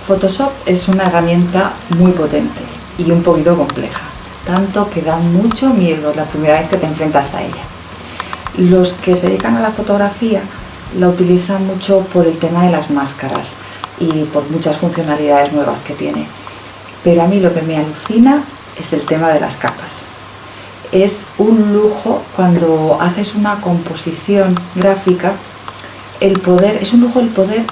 Photoshop es una herramienta muy potente y un poquito compleja, tanto que da mucho miedo la primera vez que te enfrentas a ella. Los que se dedican a la fotografía la utilizan mucho por el tema de las máscaras y por muchas funcionalidades nuevas que tiene. Pero a mí lo que me alucina es el tema de las capas. Es un lujo cuando haces una composición gráfica, es un lujo el poder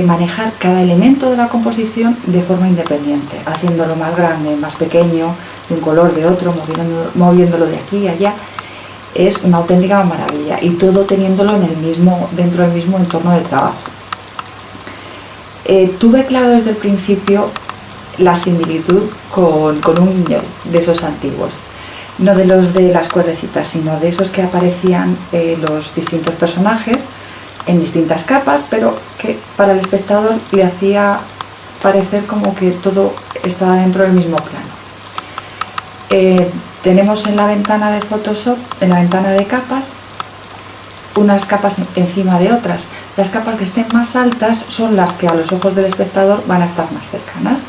manejar cada elemento de la composición de forma independiente, haciéndolo más grande, más pequeño, de un color, de otro, moviéndolo de aquí a allá. Es una auténtica maravilla y todo teniéndolo dentro del mismo entorno de trabajo. Tuve claro desde el principio la similitud con un guiñol de esos antiguos, no de los de las cuerdecitas, sino de esos que aparecían los distintos personajes en distintas capas, pero que para el espectador le hacía parecer como que todo estaba dentro del mismo plano. Tenemos en la ventana de Photoshop, en la ventana de capas, unas capas encima de otras. Las capas que estén más altas son las que a los ojos del espectador van a estar más cercanas.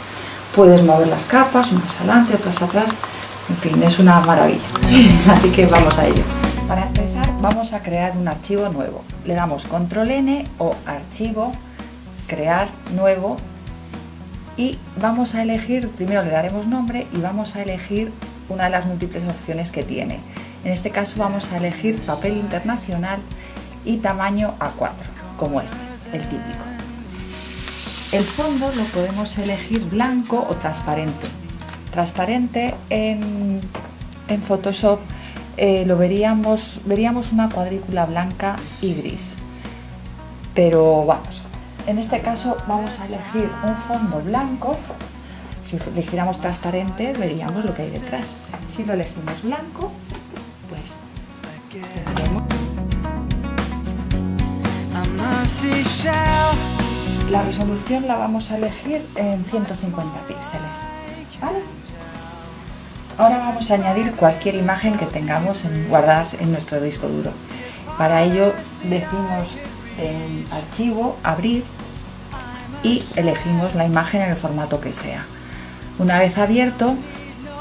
Puedes mover las capas, unas adelante, otras atrás, en fin, es una maravilla. Así que vamos a ello. Para empezar vamos a crear un archivo nuevo. Le damos Control N o Archivo, Crear Nuevo y vamos a elegir, primero le daremos nombre y vamos a elegir una de las múltiples opciones que tiene. En este caso vamos a elegir papel internacional y tamaño A4, como este, el típico. El fondo lo podemos elegir blanco o transparente. Transparente en Photoshop veríamos una cuadrícula blanca y gris. Pero vamos, en este caso vamos a elegir un fondo blanco. Si eligiéramos transparente veríamos lo que hay detrás. Si lo elegimos blanco, pues tendremos. La resolución la vamos a elegir en 150 píxeles, ¿vale? Ahora vamos a añadir cualquier imagen que tengamos guardadas en nuestro disco duro. Para ello decimos en Archivo, Abrir y elegimos la imagen en el formato que sea. Una vez abierto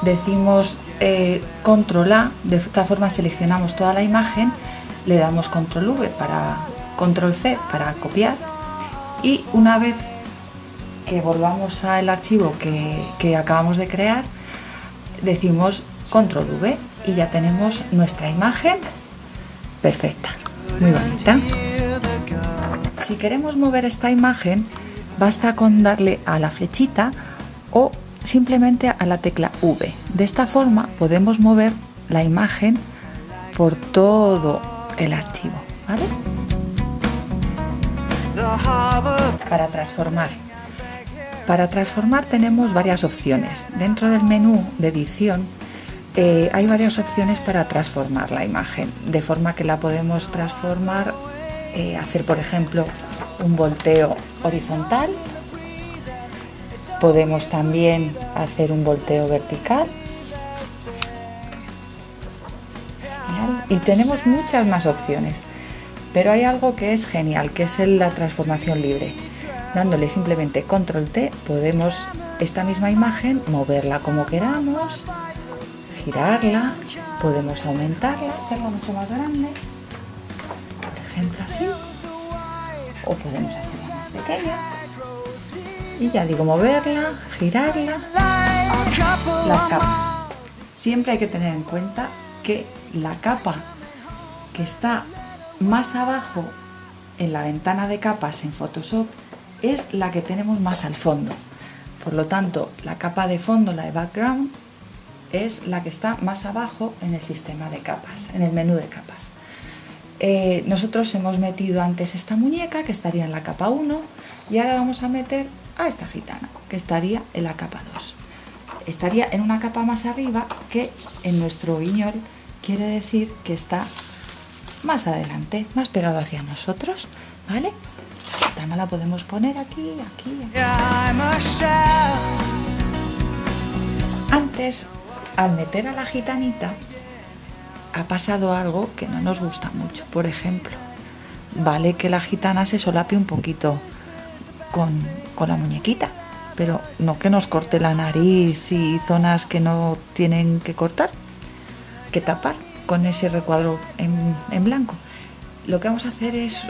decimos Control A, de esta forma seleccionamos toda la imagen, le damos Control V Control C para copiar y una vez que volvamos al archivo que acabamos de crear decimos Control V y ya tenemos nuestra imagen perfecta, muy bonita. Si queremos mover esta imagen basta con darle a la flechita o simplemente a la tecla V. De esta forma podemos mover la imagen por todo el archivo, ¿vale? Para transformar tenemos varias opciones. Dentro del menú de edición hay varias opciones para transformar la imagen, de forma que la podemos transformar, hacer por ejemplo un volteo horizontal. Podemos también hacer un volteo vertical y tenemos muchas más opciones, pero hay algo que es genial, que es la transformación libre. Dándole simplemente Control T podemos esta misma imagen moverla como queramos, girarla, podemos aumentarla, hacerla mucho más grande, por ejemplo así, o podemos hacerla más pequeña. Y ya digo, moverla, girarla. Las capas. Siempre hay que tener en cuenta que la capa que está más abajo en la ventana de capas en Photoshop es la que tenemos más al fondo. Por lo tanto, la capa de fondo, la de background, es la que está más abajo en el sistema de capas, en el menú de capas. Nosotros hemos metido antes esta muñeca que estaría en la capa 1 y ahora vamos a meter a esta gitana que estaría en la capa 2. Estaría en una capa más arriba, que en nuestro guiñol quiere decir que está más adelante, más pegado hacia nosotros, ¿vale? La gitana la podemos poner aquí. Antes, al meter a la gitanita ha pasado algo que no nos gusta mucho. Por ejemplo, vale que la gitana se solape un poquito con la muñequita, pero no que nos corte la nariz y zonas que no tienen que cortar, que tapar con ese recuadro en blanco. Lo que vamos a hacer es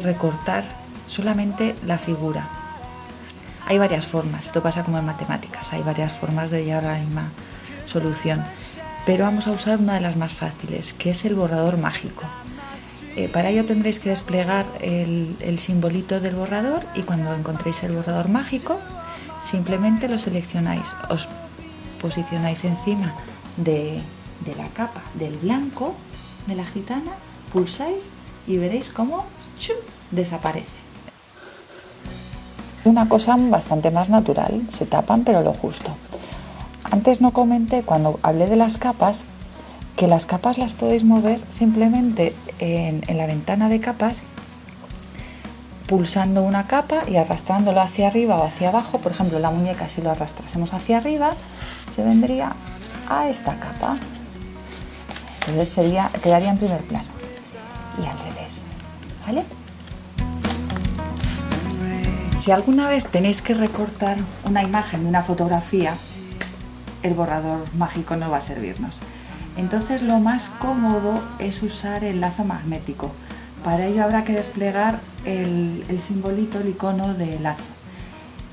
recortar solamente la figura. Hay varias formas, esto pasa como en matemáticas, hay varias formas de llegar a la misma solución, pero vamos a usar una de las más fáciles, que es el borrador mágico. Para ello tendréis que desplegar el simbolito del borrador, y cuando encontréis el borrador mágico simplemente lo seleccionáis, os posicionáis encima de la capa del blanco de la gitana, pulsáis y veréis cómo ¡chum!, desaparece. Una cosa bastante más natural, se tapan pero lo justo. Antes no comenté, cuando hablé de las capas, que las capas las podéis mover simplemente en la ventana de capas, pulsando una capa y arrastrándola hacia arriba o hacia abajo. Por ejemplo, la muñeca, si lo arrastrásemos hacia arriba, se vendría a esta capa. Entonces quedaría en primer plano. Y al revés, ¿vale? Si alguna vez tenéis que recortar una imagen de una fotografía, el borrador mágico no va a servirnos. Entonces lo más cómodo es usar el lazo magnético. Para ello habrá que desplegar el simbolito, el icono de lazo.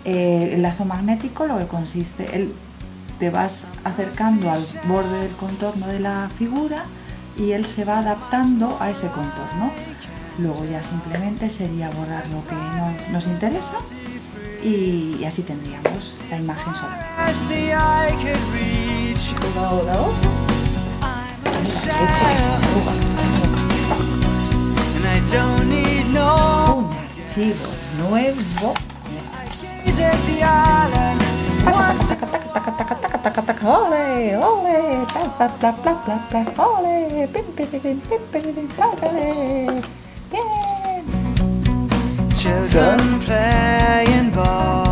El lazo magnético lo que consiste, te vas acercando al borde del contorno de la figura y él se va adaptando a ese contorno. Luego ya simplemente sería borrar lo que no nos interesa y así tendríamos la imagen solamente. Un archivo nuevo. Ole, ole, bla bla bla bla bla, ole, pim pim pim pim pim, bien. Children playing ball.